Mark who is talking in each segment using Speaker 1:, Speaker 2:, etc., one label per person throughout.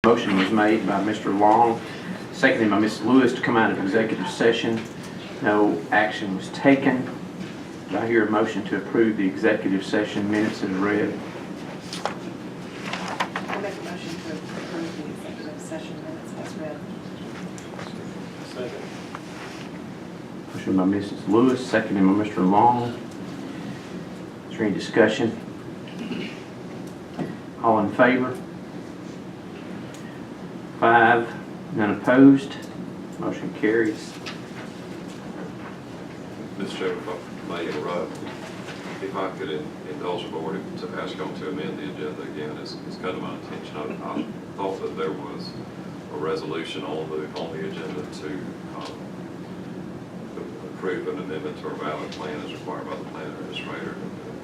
Speaker 1: Motion was made by Mr. Long, seconded by Ms. Lewis to come out of executive session. No action was taken. Do I hear a motion to approve the executive session minutes as read?
Speaker 2: I make a motion to approve the executive session minutes as read.
Speaker 3: Second.
Speaker 1: Motion by Mrs. Lewis, seconded by Mr. Long. Is there any discussion? All in favor? 5, none opposed. Motion carries.
Speaker 4: Mr. Chairman, if I may interrupt, if I could indulge the board to ask y'all to amend the agenda again, it's kind of my intention. I thought that there was a resolution on the agenda to approve an amendment to our ballot plan as required by the plan administrator.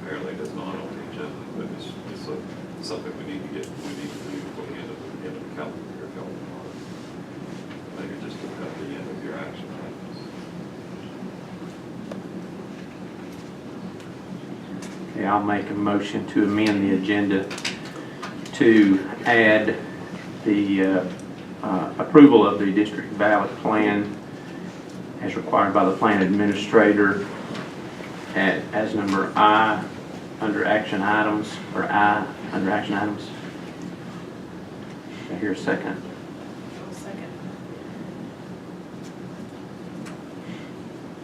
Speaker 4: Apparently it is not on the agenda, but it's something we need to do before the end of the calendar year. If y'all want. Maybe just at the end of your action items.
Speaker 1: Okay, I'll make a motion to amend the agenda to add the approval of the district ballot plan as required by the plan administrator as number I under action items, or I under action items. I hear a second.
Speaker 2: Second.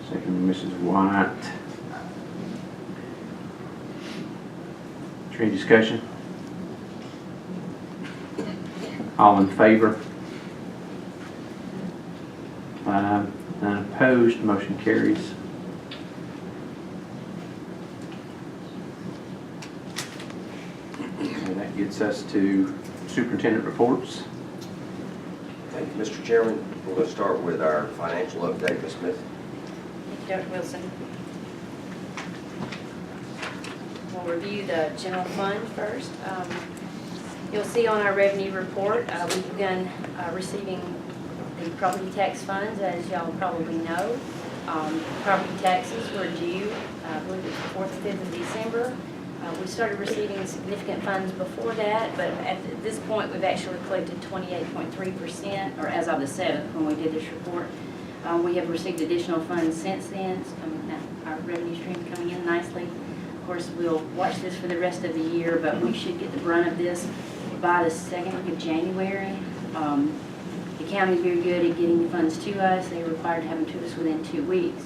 Speaker 1: Second, Mrs. White. Is there any discussion? All in favor? 5, none opposed. Motion carries. And that gets us to Superintendent Reports.
Speaker 5: Thank you, Mr. Chairman. We're going to start with our financial update, Ms. Smith.
Speaker 6: Thank you, Dr. Wilson. We'll review the general fund first. You'll see on our revenue report, we've begun receiving the property tax funds, as y'all probably know. Property taxes were due, I believe it's the 4th or 5th of December. We started receiving significant funds before that, but at this point, we've actually collected 28.3%, or as of the 7th when we did this report. We have received additional funds since then. It's our revenue stream coming in nicely. Of course, we'll watch this for the rest of the year, but we should get the brunt of this by the 2nd week of January. The county is very good at getting the funds to us. They are required to have them to us within 2 weeks.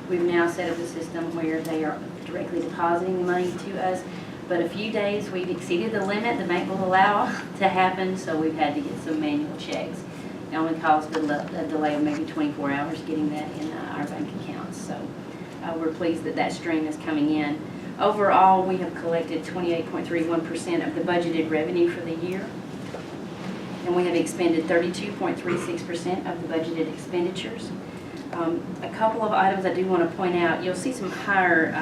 Speaker 6: We've now set up a system where they are directly depositing the money to us, but a few days we've exceeded the limit the bank will allow to happen, so we've had to get some manual checks. It only caused a delay of maybe 24 hours getting that in our bank accounts, so we're pleased that that stream is coming in. Overall, we have collected 28.31% of the budgeted revenue for the year, and we have expended 32.36% of the budgeted expenditures. A couple of items I do want to point out. You'll see some higher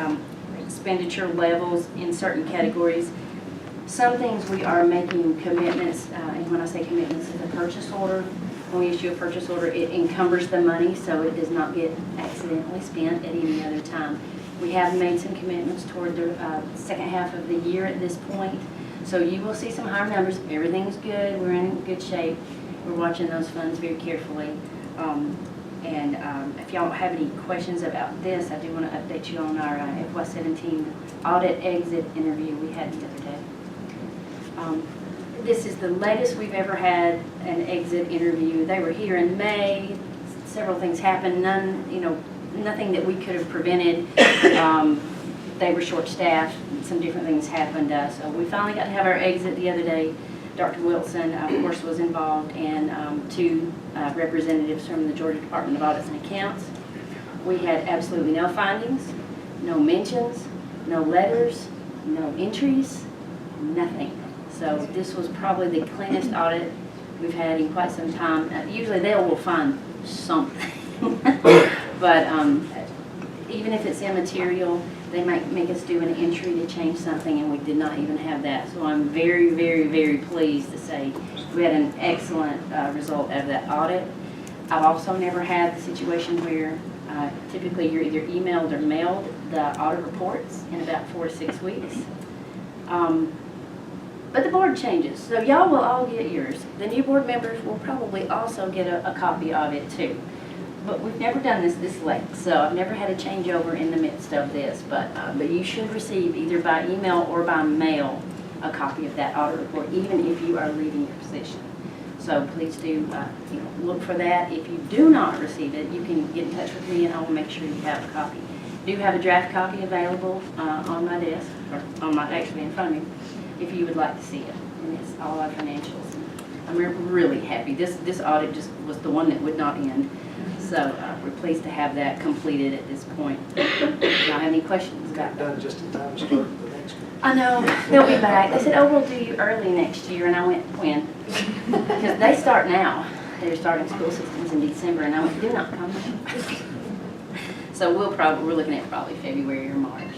Speaker 6: expenditure levels in certain categories. Some things we are making commitments, and when I say commitments, it's a purchase order. When we issue a purchase order, it encumbers the money so it does not get accidentally spent at any other time. We have made some commitments toward the second half of the year at this point. So you will see some higher numbers. Everything's good. We're in good shape. We're watching those funds very carefully. If y'all have any questions about this, I do want to update you on our FY17 audit exit interview we had the other day. This is the latest we've ever had an exit interview. They were here in May. Several things happened. Nothing that we could have prevented. They were short-staffed. Some different things happened. So we finally got to have our exit the other day. Dr. Wilson, of course, was involved, and 2 representatives from the Georgia Department of Audits and Accounts. We had absolutely no findings, no mentions, no letters, no entries, nothing. So this was probably the cleanest audit we've had in quite some time. Usually they will find something, but even if it's immaterial, they might make us do an entry to change something, and we did not even have that. So I'm very, very, very pleased to say we had an excellent result out of that audit. I've also never had the situation where typically you're either emailed or mailed the audit reports in about 4 to 6 weeks. But the board changes, so y'all will all get yours. The new board members will probably also get a copy of it too. But we've never done this late, so I've never had a changeover in the midst of this. But you should receive either by email or by mail a copy of that audit report, even if you are leaving your position. So please do look for that. If you do not receive it, you can get in touch with me and I will make sure you have a copy. I do have a draft copy available on my desk, or actually in front of me, if you would like to see it. And it's all our financials. I'm really happy. This audit just was the one that would not end. So we're pleased to have that completed at this point. Do y'all have any questions about that?
Speaker 3: Done just in time to start the next one.
Speaker 6: I know, they'll be back. They said, oh, we'll do you early next year, and I went, when? Because they start now. They're starting school systems in December, and I went, do not come now. So we're looking at probably February or March.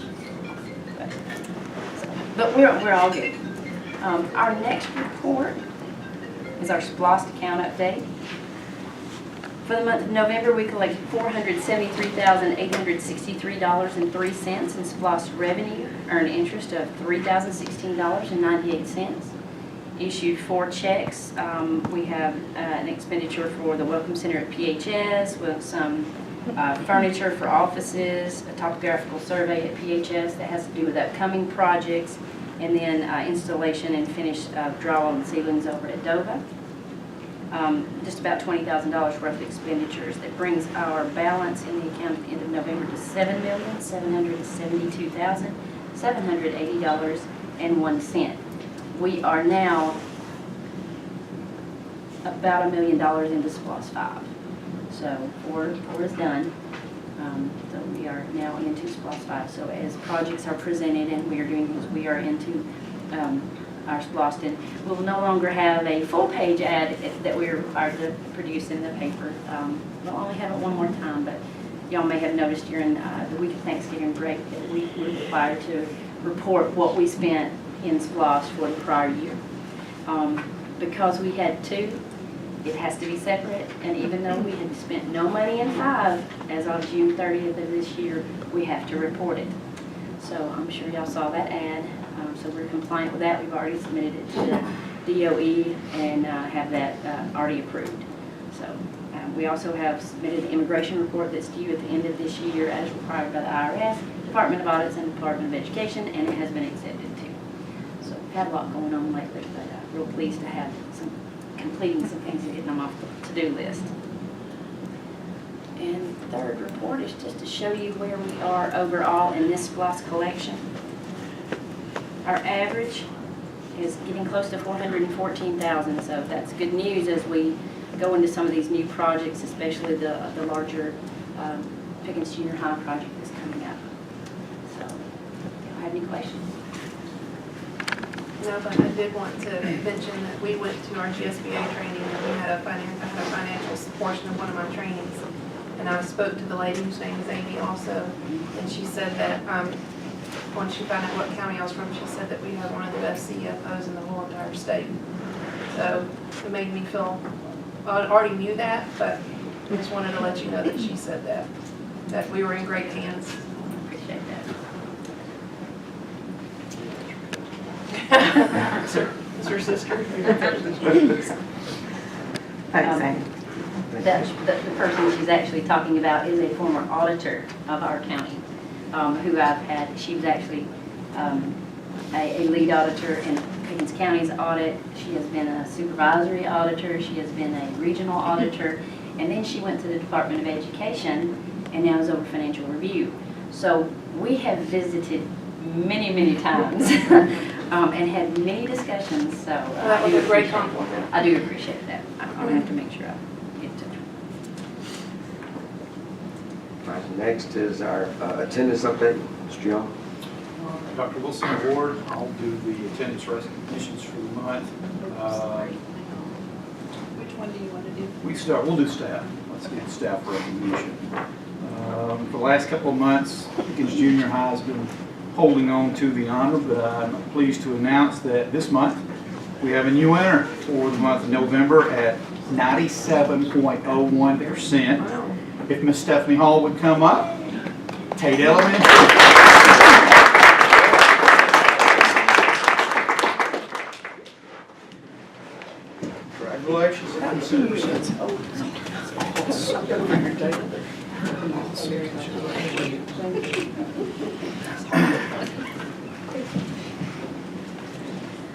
Speaker 6: But we're all good. Our next report is our SPLOST account update. For the month of November, we collected $473,863.03 in SPLOST revenue, earned interest of $3,016.98, issued 4 checks. We have an expenditure for the Welcome Center at PHS with some furniture for offices, a topographical survey at PHS that has to do with upcoming projects, and then installation and finish drywall and ceilings over at Dova. Just about $20,000 worth of expenditures. That brings our balance in the account at the end of November to $7,772,780.01. We are now about $1 million into SPLOST 5. So 4 is done. So we are now into SPLOST 5. So as projects are presented and we are doing things, we are into our SPLOST, and we'll no longer have a full-page ad that we're required to produce in the paper. We'll only have it one more time, but y'all may have noticed during the week of Thanksgiving break that we were required to report what we spent in SPLOST for the prior year. Because we had 2, it has to be separate, and even though we had spent no money in 5 as of June 30th of this year, we have to report it. So I'm sure y'all saw that ad. So we're compliant with that. We've already submitted it to the DOE and have that already approved. So we also have submitted the immigration report that's due at the end of this year as required by the IRS, Department of Audits, and Department of Education, and it has been accepted too. So we've had a lot going on lately, but real pleased to have completing some things and getting them off the to-do list. And the third report is just to show you where we are overall in this SPLOST collection. Our average is getting close to $414,000, so that's good news as we go into some of these new projects, especially the larger Pickens Junior High project that's coming up. So, do you have any questions?
Speaker 2: No, but I did want to mention that we went to our GSBA training and we had a financial portion of one of my trainings. And I spoke to the lady whose name is Amy also, and she said that when she found out what county I was from, she said that we have one of the best CFOs in the whole entire state. So it made me feel, I already knew that, but I just wanted to let you know that she said that we were in great hands.
Speaker 6: Appreciate
Speaker 2: that. Is her sister?
Speaker 6: The person she's actually talking about is a former auditor of our county, who I've had. She was actually a lead auditor in Pickens County's audit. She has been a supervisory auditor. She has been a regional auditor. And then she went to the Department of Education and now is over financial review. So we have visited many, many times and had many discussions. So
Speaker 2: that was a great compliment.
Speaker 6: I do appreciate that. I'll have to make sure I get in touch.
Speaker 5: All right, next is our attendance update. Mr. Young.
Speaker 3: Dr. Wilson Award, I'll do the attendance recognitions for the month.
Speaker 2: Which one do you want to do?
Speaker 3: We'll do staff. Let's get staff recognition. For the last couple of months, Pickens Junior High has been holding on to the honor, but I'm pleased to announce that this month we have a new winner for the month of November at 97.01%. If Miss Stephanie Hall would come up, Tate Elementary. Congratulations.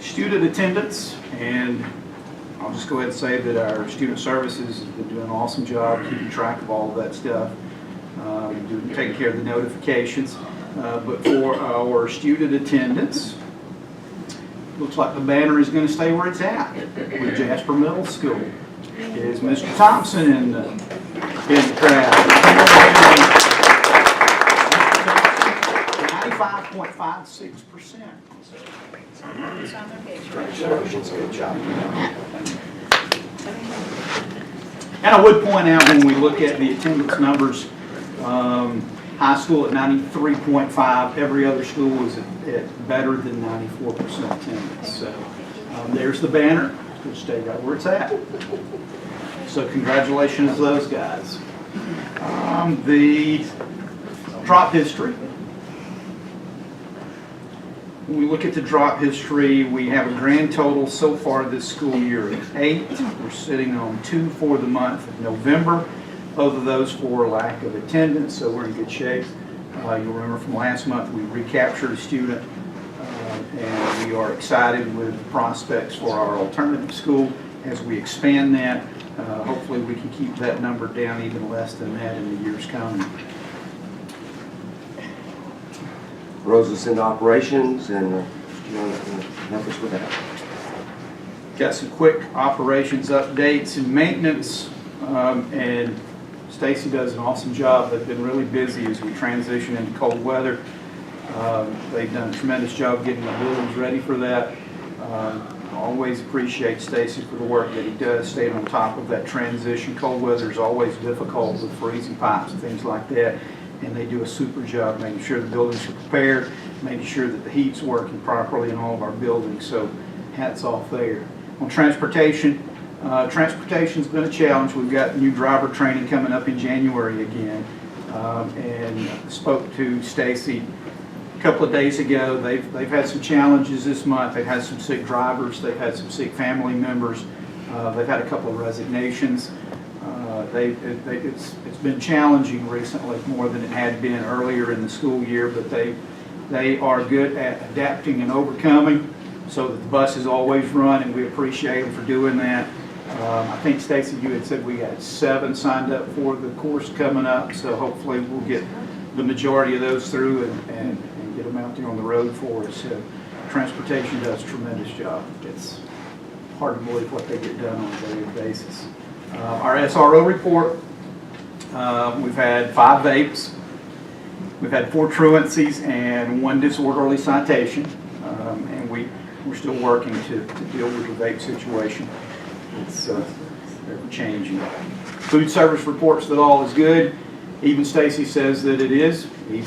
Speaker 3: Student attendance, and I'll just go ahead and say that our student services has been doing an awesome job keeping track of all of that stuff, taking care of the notifications. But for our student attendance, looks like the banner is going to stay where it's at with Jasper Middle School. Is Mr. Thompson in the crowd? 95.56%.
Speaker 5: Congratulations, good job.
Speaker 3: And I would point out when we look at the attendance numbers, high school at 93.5, every other school is at better than 94% attendance. So there's the banner. It'll stay right where it's at. So congratulations to those guys. The drop history. When we look at the drop history, we have a grand total so far this school year of 8. We're sitting on 2 for the month of November. Both of those for lack of attendance, so we're in good shape. You'll remember from last month we recaptured a student, and we are excited with the prospects for our alternative school as we expand that. Hopefully we can keep that number down even less than that in the years coming.
Speaker 5: Rosa's in operations, and you want to help us with that?
Speaker 3: Got some quick operations updates and maintenance, and Stacy does an awesome job. They've been really busy as we transition into cold weather. They've done a tremendous job getting the buildings ready for that. Always appreciate Stacy for the work that he does, staying on top of that transition. Cold weather is always difficult with freezing pipes and things like that, and they do a super job making sure the buildings are prepared, making sure that the heat's working properly in all of our buildings. So hats off there. On transportation, transportation's been a challenge. We've got new driver training coming up in January again, and spoke to Stacy a couple of days ago. They've had some challenges this month. They've had some sick drivers. They've had some sick family members. They've had a couple of resignations. It's been challenging recently, more than it had been earlier in the school year, but they are good at adapting and overcoming so that the buses always run, and we appreciate them for doing that. I think, Stacy, you had said we had 7 signed up for the course coming up, so hopefully we'll get the majority of those through and get them out there on the road for us. So transportation does a tremendous job. It's hard to believe what they get done on a daily basis. Our SRO report, we've had 5 vapes, we've had 4 truancies, and 1 disorderly citation, and we're still working to deal with the vape situation. It's ever changing. Food service reports that all is good. Even Stacy says that it is. He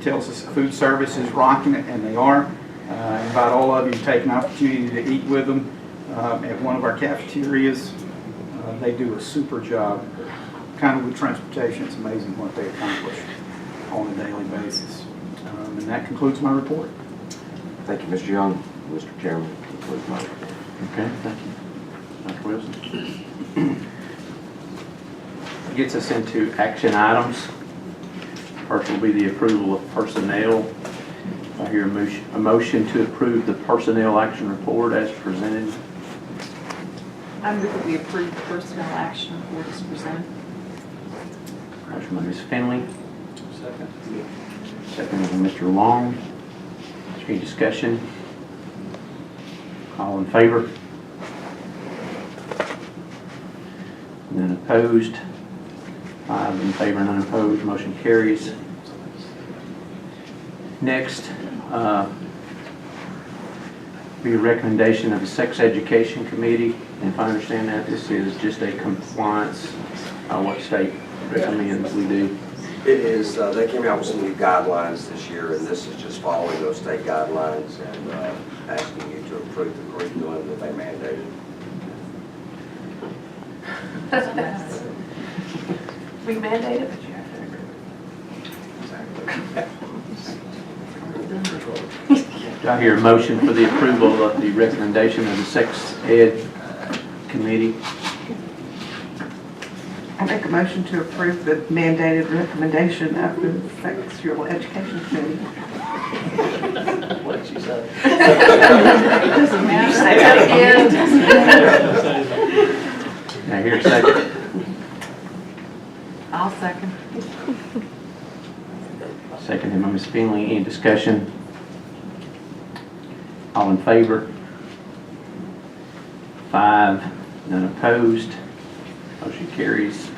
Speaker 3: tells us food service is rocking it, and they are. I invite all of you to take an opportunity to eat with them at one of our cafeterias. They do a super job. Kind of with transportation, it's amazing what they accomplish on a daily basis. And that concludes my report.
Speaker 5: Thank you, Mr. Young. Mr. Chairman, concludes my report.
Speaker 1: Okay, thank you. Dr. Wilson. Gets us into action items. First will be the approval of personnel. I hear a motion to approve the personnel action report as presented.
Speaker 7: I move that we approve the personnel action report as presented.
Speaker 1: Motion by Ms. Finley,
Speaker 3: Second.
Speaker 1: second by Mr. Long. Any discussion? All in favor? None opposed. 5 in favor, none opposed. Motion carries. Next, be a recommendation of the Sex Education Committee. And if I understand that, this is just a compliance, what state recommends we do.
Speaker 5: It is, they came out with some new guidelines this year, and this is just following those state guidelines and asking you to approve the curriculum that they mandated.
Speaker 2: We mandate it.
Speaker 1: Do I hear a motion for the approval of the recommendation of the Sex Ed Committee.
Speaker 8: I make a motion to approve the mandated recommendation of the Sexual Education Committee.
Speaker 9: What did she say?
Speaker 8: It doesn't matter. Say that again.
Speaker 1: Can I hear a second?
Speaker 7: I'll second.
Speaker 1: Seconded by Ms. Finley. Any discussion? All in favor? 5, none opposed. Motion carries.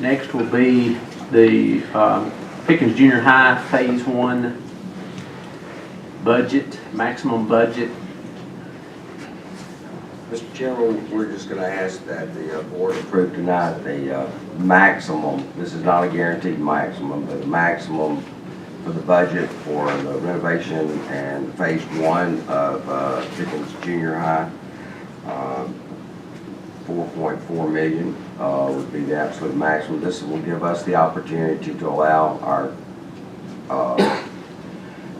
Speaker 1: Next will be the Pickens Junior High Phase 1 budget, maximum budget.
Speaker 5: Mr. Chairman, we're just going to ask that the board approve tonight the maximum, this is not a guaranteed maximum, but the maximum for the budget for the renovation and Phase 1 of Pickens Junior High. 4.4 million would be the absolute maximum. This will give us the opportunity to allow our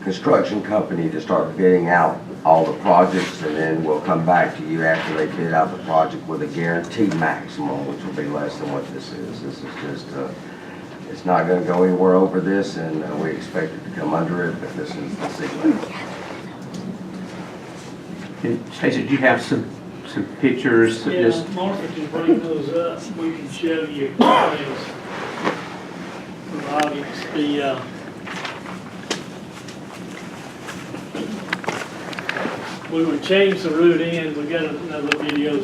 Speaker 5: construction company to start bidding out all the projects, and then we'll come back to you after they bid out the project with a guaranteed maximum, which will be less than what this is. This is just, it's not going to go anywhere over this, and we expect it to come under it, but this is the ceiling.
Speaker 1: And Stacey, do you have some pictures? That just
Speaker 10: Yeah, Martha can bring those up, we can show you things for the audience. We would change the route in, we got another video,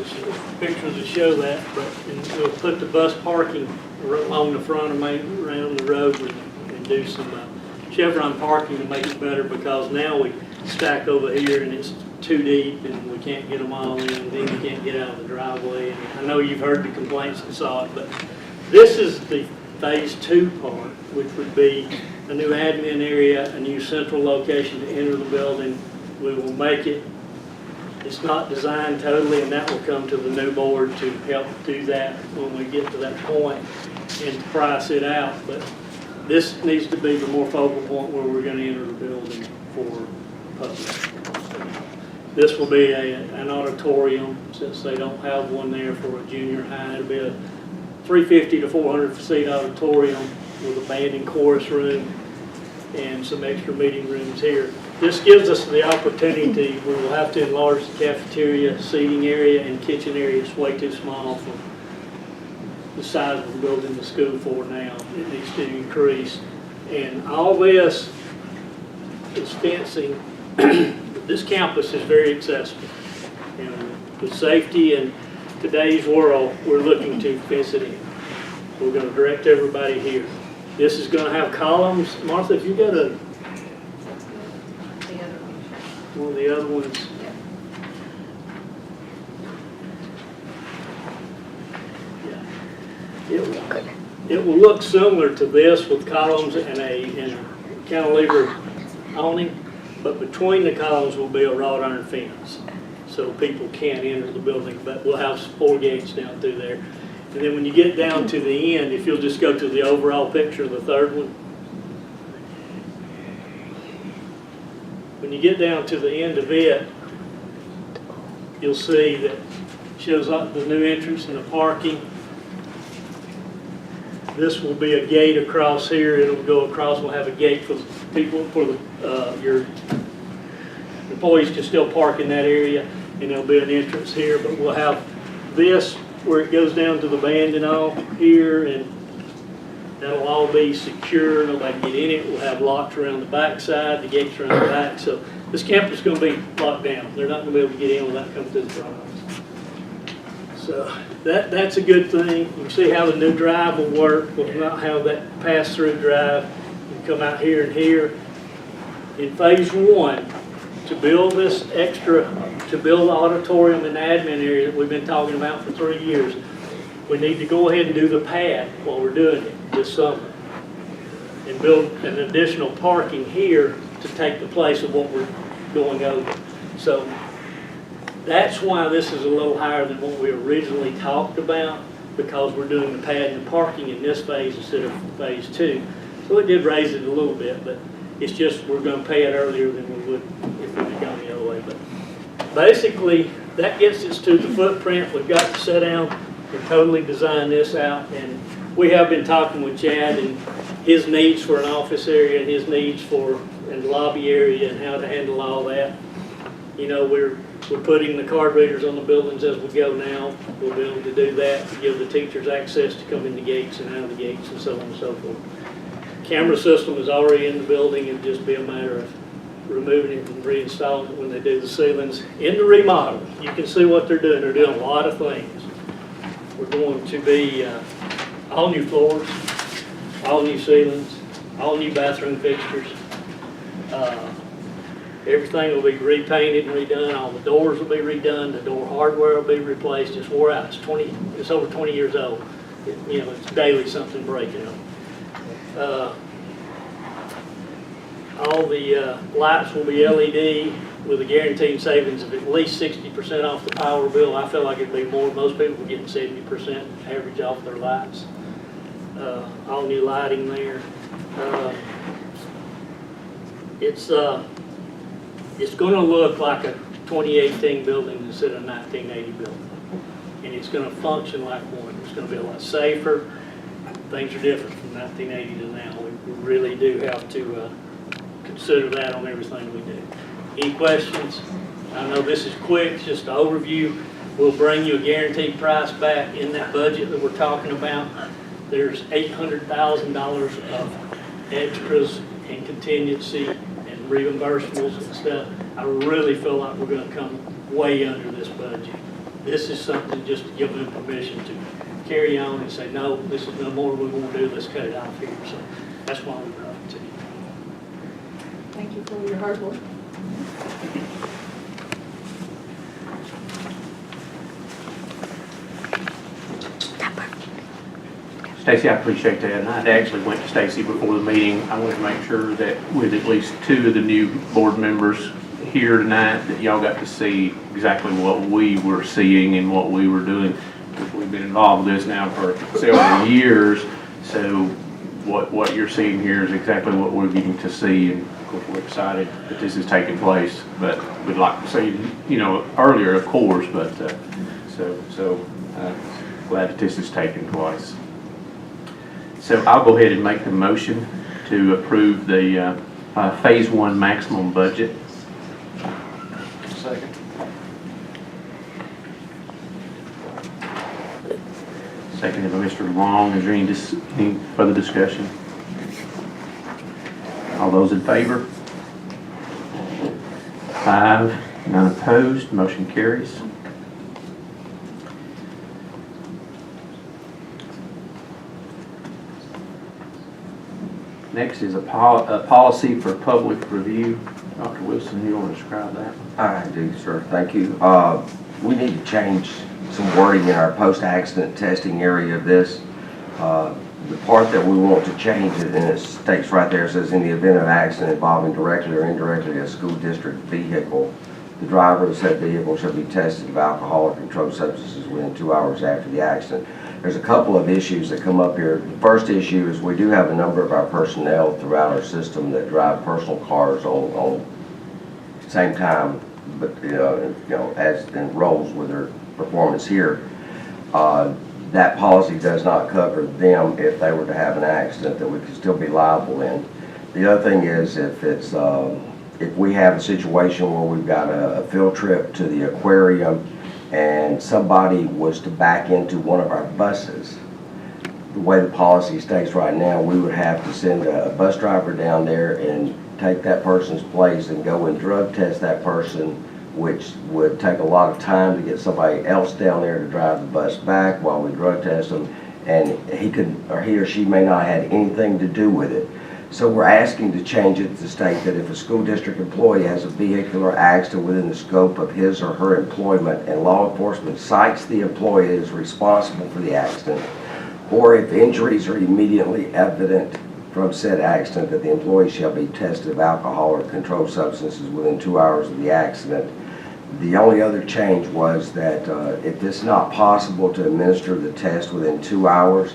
Speaker 10: pictures to show that, but we'll put the bus parking along the front of around the road and do some chevron parking to make it better, because now we stack over here and it's too deep and we can't get them all in, and then you can't get out of the driveway. And I know you've heard the complaints and saw it, but this is the Phase 2 part, which would be a new admin area, a new central location to enter the building. We will make it, it's not designed totally, and that will come to the new board to help do that when we get to that point and to price it out. But this needs to be the more focal point where we're going to enter the building for public. This will be an auditorium, since they don't have one there for a junior high. It'll be a 350 to 400 seat auditorium with a band and chorus room and some extra meeting rooms here. This gives us the opportunity, we will have to enlarge the cafeteria, seating area, and kitchen area. It's way too small for the size we're building the school for now. It needs to increase. And all this is fencing. This campus is very accessible. And with safety in today's world, we're looking to fence it in. We're going to direct everybody here. This is going to have columns. Martha, if you got one of the other ones. Yeah. It will look similar to this with columns and a cantilever awning. But between the columns will be a wrought iron fence, so people can't enter the building, but we'll have 4 gates down through there. And then when you get down to the end, if you'll just go to the overall picture, the third one. When you get down to the end of it, you'll see that it shows up the new entrance and the parking. This will be a gate across here. It'll go across. We'll have a gate for people, for your employees can still park in that area, and there'll be an entrance here. But we'll have this where it goes down to the band and all here, and that'll all be secure. Nobody can get in it. We'll have locks around the back side, the gates around the back. So this campus is going to be locked down. They're not going to be able to get in without coming through the front office. So that's a good thing. You can see how the new drive will work. We'll not have that pass-through drive. You can come out here and here. In Phase 1, to build this extra, to build the auditorium and admin area that we've been talking about for 3 years, we need to go ahead and do the pad while we're doing it this summer and build an additional parking here to take the place of what we're going over. So that's why this is a little higher than what we originally talked about, because we're doing the pad and the parking in this phase instead of Phase 2. So it did raise it a little bit, but it's just we're going to pay it earlier than we would if we had gone the other way. But basically, that gets us to the footprint. We've got to sit down and totally design this out. And we have been talking with Chad and his needs for an office area and his needs for a lobby area and how to handle all that. You know, we're putting the card readers on the buildings as we go now. We'll be able to do that to give the teachers access to come in the gates and out of the gates and so on and so forth. Camera system is already in the building. It'd just be a matter of removing it and reinstalling it when they do the ceilings. In the remodel, you can see what they're doing. They're doing a lot of things. We're going to be all new floors, all new ceilings, all new bathroom fixtures. Everything will be repainted and redone. All the doors will be redone. The door hardware will be replaced. It's wore out. It's over 20 years old. It's daily something breaking them. All the lights will be LED with a guaranteed savings of at least 60% off the power bill. I feel like it'd be more. Most people are getting 70% average off their lights. All new lighting there. It's going to look like a 2018 building instead of a 1980 building. And it's going to function like one. It's going to be a lot safer. Things are different from 1980 to now. We really do have to consider that on everything we do. Any questions? I know this is quick, it's just an overview. We'll bring you a guaranteed price back in that budget that we're talking about. There's $800,000 of extras and contingency and reimbursables and stuff. I really feel like we're going to come way under this budget. This is something just to give them permission to carry on and say, no, this is no more we want to do, let's cut it off here. So that's why we brought it to you.
Speaker 7: Thank you for your hard work.
Speaker 1: Stacy, I appreciate that, and I actually went to Stacy before the meeting. I wanted to make sure that with at least 2 of the new board members here tonight, that y'all got to see exactly what we were seeing and what we were doing. We've been involved in this now for several years, so what you're seeing here is exactly what we're getting to see, and of course we're excited that this is taking place, but we'd like to see, earlier, of course, but so glad that this is taking place. So I'll go ahead and make the motion to approve the Phase 1 maximum budget.
Speaker 9: Second.
Speaker 1: Seconded by Mr. Long. Is there any further discussion? All those in favor? 5, none opposed, motion carries. Next is a policy for public review. Dr. Wilson, you want to describe that?
Speaker 5: I do, sir. Thank you. We need to change some wording in our post-accident testing area of this. The part that we want to change it, and it states right there, it says, in the event of accident involving directly or indirectly a school district vehicle, the driver of said vehicle shall be tested of alcohol or controlled substances within 2 hours after the accident. There's a couple of issues that come up here. The first issue is we do have a number of our personnel throughout our system that drive personal cars on same time, but as in roles with their performance here. That policy does not cover them if they were to have an accident that we could still be liable in. The other thing is if we have a situation where we've got a field trip to the aquarium and somebody was to back into one of our buses, the way the policy states right now, we would have to send a bus driver down there and take that person's place and go and drug test that person, which would take a lot of time to get somebody else down there to drive the bus back while we drug test them, and he or she may not have had anything to do with it. So we're asking to change it to state that if a school district employee has a vehicular accident within the scope of his or her employment and law enforcement cites the employee as responsible for the accident, or if injuries are immediately evident from said accident, that the employee shall be tested of alcohol or controlled substances within 2 hours of the accident. The only other change was that if it's not possible to administer the test within 2 hours,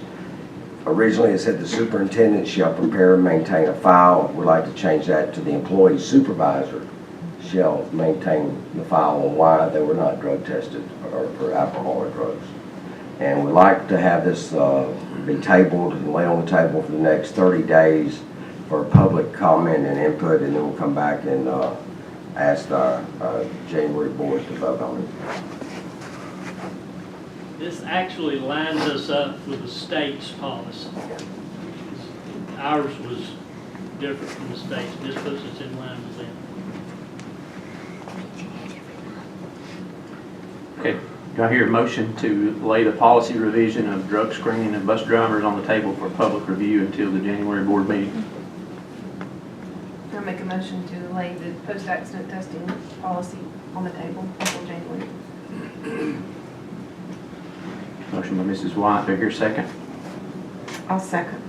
Speaker 5: originally it said the superintendent shall prepare and maintain a file. We'd like to change that to the employee supervisor shall maintain the file on why they were not drug tested or for alcohol or drugs. And we'd like to have this be tabled and lay on the table for the next 30 days for public comment and input, and then we'll come back and ask our January board to vote on it.
Speaker 10: This actually lines us up with the state's policy. Ours was different from the state's. This puts us in line with them.
Speaker 1: Okay, do I hear a motion to lay the policy revision of drug screening of bus drivers on the table for public review until the January board meeting?
Speaker 2: I'll make a motion to lay the post-accident testing policy on the table until January.
Speaker 1: Motion by Mrs. White, do I hear a second?
Speaker 8: I'll second.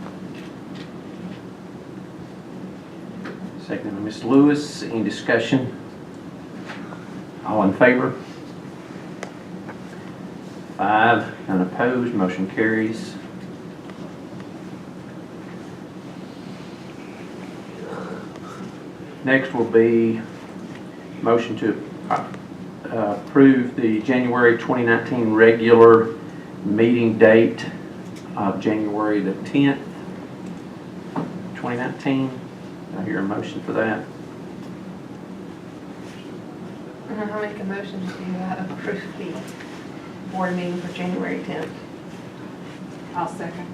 Speaker 1: Second by Ms. Lewis, any discussion? All in favor? 5, none opposed, motion carries. Next will be motion to approve the January 2019 regular meeting date of January the 10th, 2019. I hear a motion for that.
Speaker 2: I'll make a motion to approve the board meeting for January 10th.
Speaker 7: I'll second.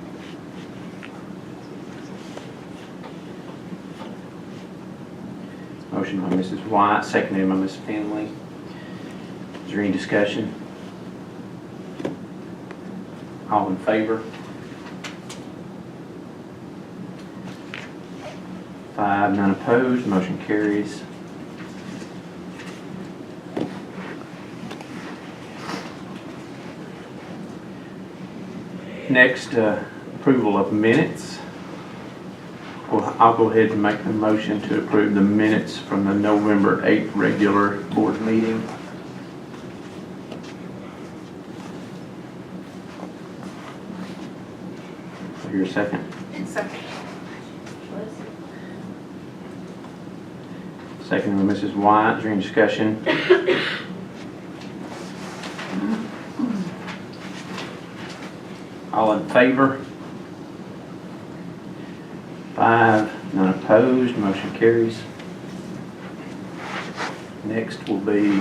Speaker 1: Motion by Mrs. White, seconded by Ms. Finley. Is there any discussion? All in favor? 5, none opposed, motion carries. Next, approval of minutes. Well, I'll go ahead and make the motion to approve the minutes from the November 8th regular board meeting. Do I hear a second?
Speaker 2: Second.
Speaker 1: Second by Mrs. White. Is there any discussion? All in favor? 5, none opposed, motion carries. Next will be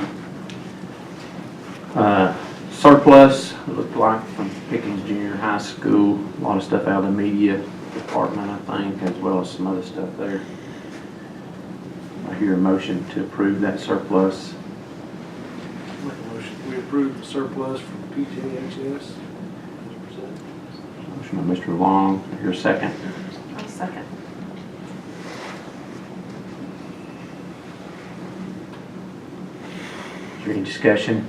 Speaker 1: surplus, it looked like from Pickens Junior High School. A lot of stuff out of the media department, I think, as well as some other stuff there. I hear a motion to approve that surplus.
Speaker 9: Make a motion, we approve the surplus from PJHS.
Speaker 1: Motion by Mr. Long, I hear a second.
Speaker 2: I'll second.
Speaker 1: Is there any discussion?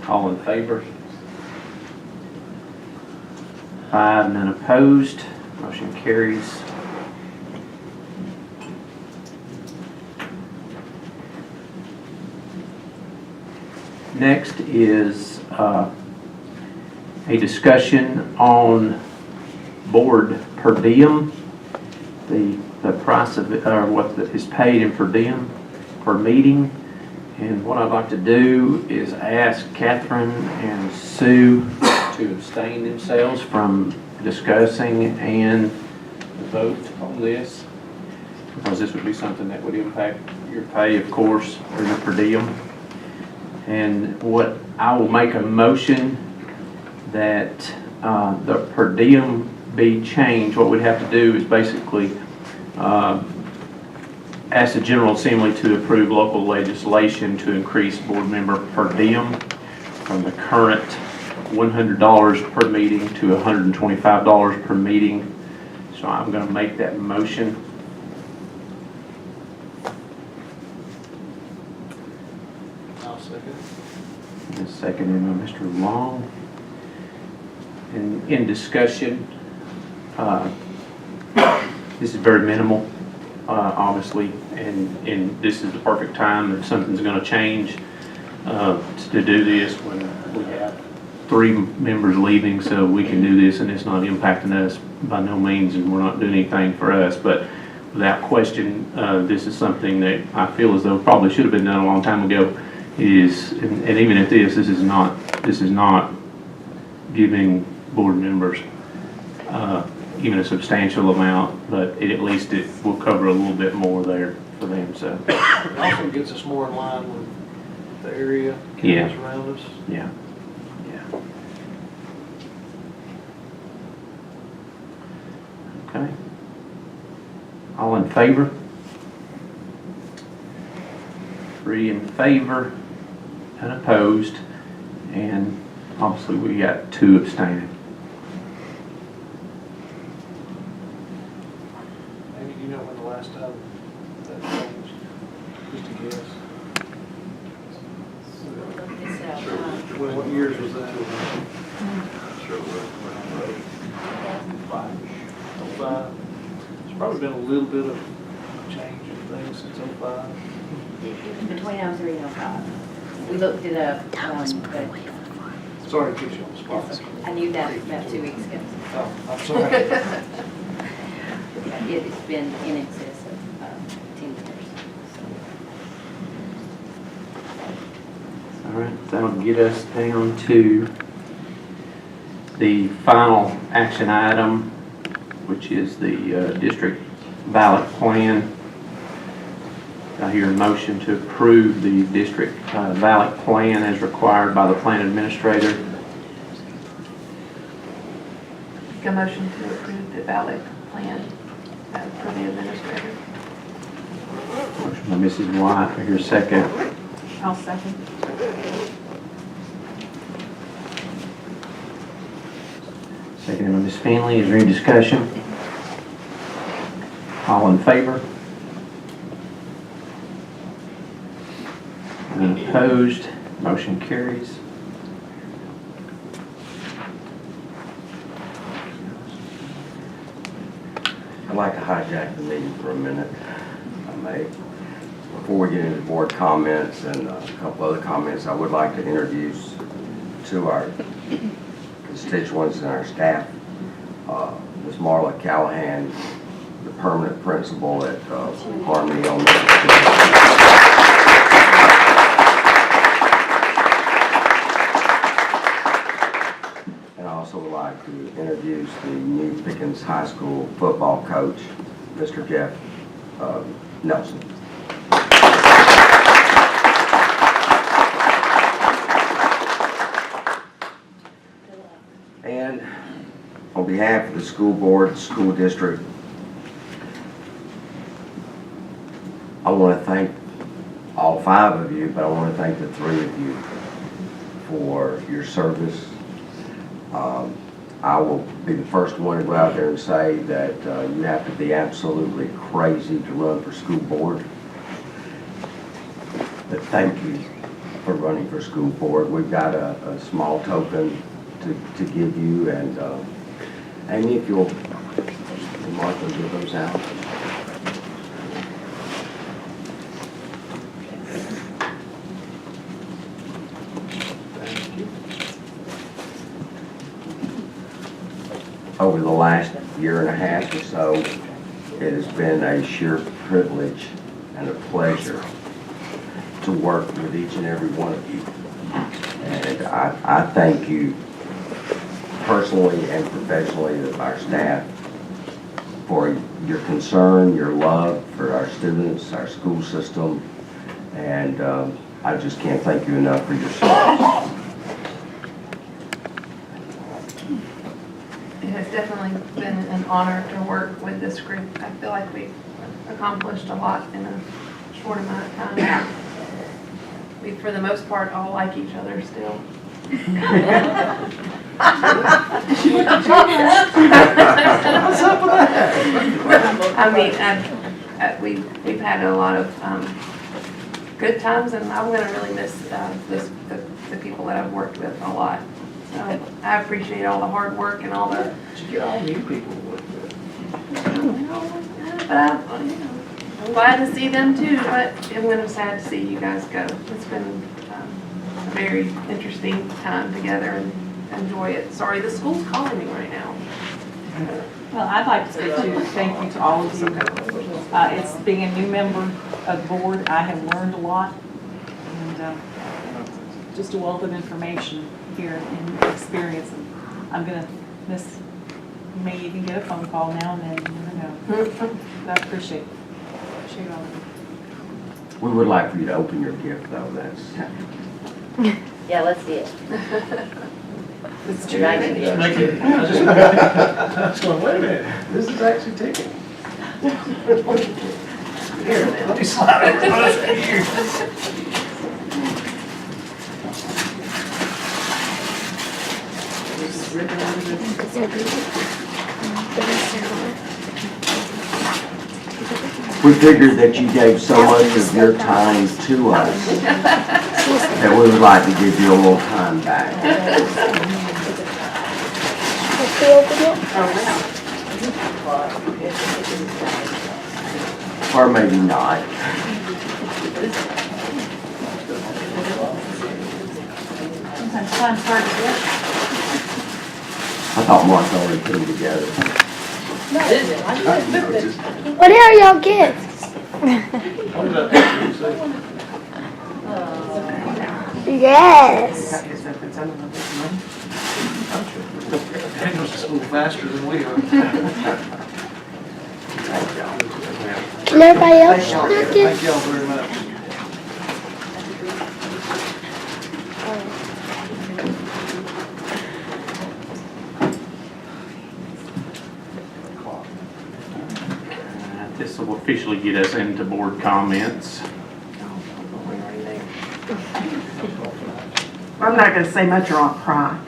Speaker 1: All in favor? 5, none opposed, motion carries. Next is a discussion on board per diem, the price of it, or what is paid in per diem per meeting. And what I'd like to do is ask Catherine and Sue to abstain themselves from discussing and vote on this, because this would be something that would impact your pay, of course, or your per diem. And what I will make a motion that the per diem be changed. What we'd have to do is basically ask the General Assembly to approve local legislation to increase board member per diem from the current $100 per meeting to $125 per meeting. So I'm going to make that motion.
Speaker 9: I'll second.
Speaker 1: And seconded by Mr. Long. And in discussion, this is very minimal, obviously, and this is the perfect time if something's going to change to do this when we have 3 members leaving, so we can do this and it's not impacting us by no means, and we're not doing anything for us. But without question, this is something that I feel as though probably should have been done a long time ago, and even at this is not giving board members even a substantial amount, but at least it will cover a little bit more there for them, so.
Speaker 9: It also gets us more in line with the area,
Speaker 1: Yeah.
Speaker 9: counties around us.
Speaker 1: Yeah, yeah. Okay. All in favor? 3 in favor, and opposed, and obviously we got 2 abstaining.
Speaker 9: Maybe you know when the last time that changed, just a guess.
Speaker 6: Look this up.
Speaker 9: What years was that?
Speaker 4: Sure will.
Speaker 9: 05? There's probably been a little bit of change in things since 05.
Speaker 6: Between 03 and 05. We looked it up, but
Speaker 9: Sorry to put you on the spot.
Speaker 6: I knew that about 2 weeks ago.
Speaker 9: Oh, I'm sorry.
Speaker 6: It's been in excess of 10 years.
Speaker 1: All right, that'll get us down to the final action item, which is the district ballot plan. I hear a motion to approve the district ballot plan as required by the plan administrator.
Speaker 2: Make a motion to approve the ballot plan for the administrator.
Speaker 1: Motion by Mrs. White, I hear a second.
Speaker 2: I'll second.
Speaker 1: Seconded by Ms. Finley. Is there any discussion? All in favor? Any opposed? Motion carries.
Speaker 5: I'd like to hijack the meeting for a minute, if I may. Before we get into board comments and a couple other comments, I would like to introduce to our constituents and our staff, Ms. Marla Callahan, the permanent principal at Harmony Elementary School. And I also would like to introduce the new Pickens High School football coach, Mr. Jeff Nelson. And on behalf of the school board, school district, I want to thank all 5 of you, but I want to thank the 3 of you for your service. I will be the first one to go out there and say that you have to be absolutely crazy to run for school board. But thank you for running for school board. We've got a small token to give you, and Amy, if you'll, Martha, give those out. Over the last year and a half or so, it has been a sheer privilege and a pleasure to work with each and every one of you. And I thank you personally and professionally of our staff for your concern, your love for our students, our school system, and I just can't thank you enough for your service.
Speaker 2: It has definitely been an honor to work with this group. I feel like we've accomplished a lot in a short amount of time. We, for the most part, all like each other still.
Speaker 3: What's up with that?
Speaker 2: I mean, we've had a lot of good times, and I'm going to really miss the people that I've worked with a lot. So I appreciate all the hard work and all the.
Speaker 3: Did you get all new people to work with?
Speaker 2: But I'm glad to see them too, but I'm going to sad to see you guys go. It's been a very interesting time together, and enjoy it. Sorry, the school's calling me right now.
Speaker 7: Well, I'd like to say too, thank you to all of you. It's being a new member of the board, I have learned a lot, and just a wealth of information here and experience. And I'm gonna miss, you may even get a phone call now and then, you never know. But I appreciate all of you.
Speaker 5: We would like for you to open your gift, though, that's.
Speaker 6: Yeah, let's see it.
Speaker 8: It's
Speaker 6: Just make it-
Speaker 9: I was going, wait a minute,
Speaker 5: This is actually ticking.
Speaker 9: here, let me slide it across here.
Speaker 5: We figured that you gave so much of your time to us that we would like to give you a little time back. Or maybe not.
Speaker 7: Sometimes time's hard to get.
Speaker 5: I thought Mark already put them together.
Speaker 11: What are y'all gifts?
Speaker 9: What about that?
Speaker 11: Yes.
Speaker 9: Daniel's just a little faster than we are.
Speaker 11: And everybody else got
Speaker 9: Thank
Speaker 11: gifts?
Speaker 9: y'all very much.
Speaker 1: This will officially get us into board comments.
Speaker 8: I'm not gonna say much or I'll cry.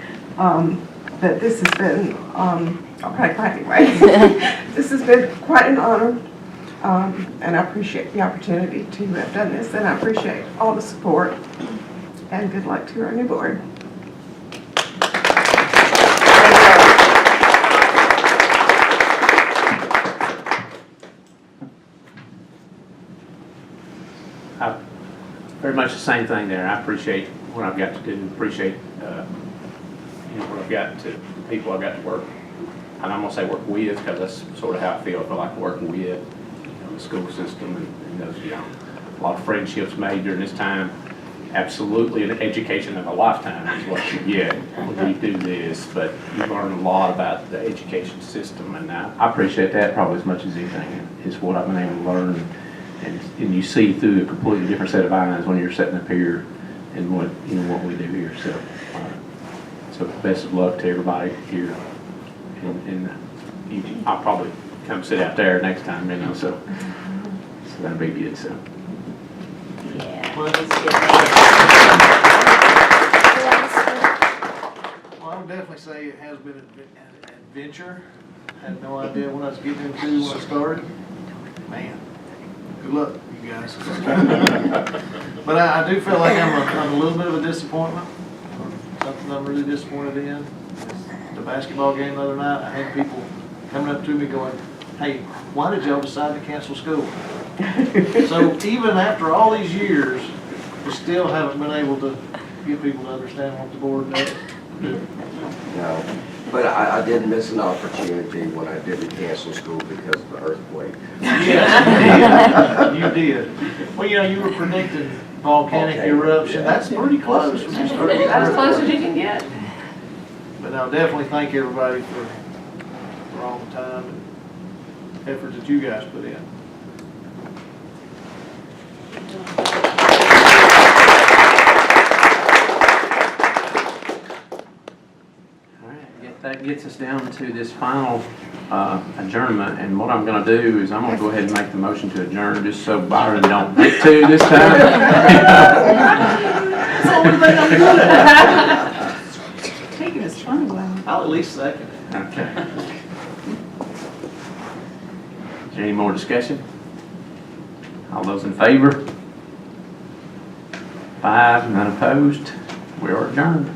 Speaker 8: But this has been, I'll probably cry anyway. This has been quite an honor. And I appreciate the opportunity to have done this, and I appreciate all the support. And good luck to our new board.
Speaker 1: Very much the same thing there. I appreciate what I've got to do, appreciate, what I've got to, the people I've got to work. And I'm gonna say work with, because that's sort of how I feel like working with, the school system and those, a lot of friendships made during this time. Absolutely an education of a lifetime is what you get when you do this, but you learn a lot about the education system, and I appreciate that probably as much as anything, is what I've been able to learn. And you see through a completely different set of eyes when you're sitting up here and what we do here. So best of luck to everybody here. And I'll probably come sit out there next time, so that'll be good. So.
Speaker 6: Yeah.
Speaker 9: Well, I would definitely say it has been an adventure. I had no idea what I was getting into when I started. Man, good luck, you guys. But I do feel like I'm a little bit of a disappointment. Something I'm really disappointed in. The basketball game the other night, I had people coming up to me going, hey, why did y'all decide to cancel school? So even after all these years, we still haven't been able to get people to understand what the board does.
Speaker 5: No, but I did miss an opportunity when I didn't cancel school because of the earthquake.
Speaker 9: Yes, you did. Well, you were predicting volcanic eruption. That's pretty close.
Speaker 2: That's as close as you can get.
Speaker 9: But I'll definitely thank everybody for all the time and effort that you guys put in.
Speaker 1: That gets us down to this final adjournment, and what I'm going to do is I'm going to go ahead and make the motion to adjourn, just so Byron don't get to this time.
Speaker 9: That's the only thing I'm good at.
Speaker 7: Taking his fun away.
Speaker 9: I'll at least second it.
Speaker 1: Okay. Is there any more discussion? All those in favor? 5, none opposed. We are adjourned.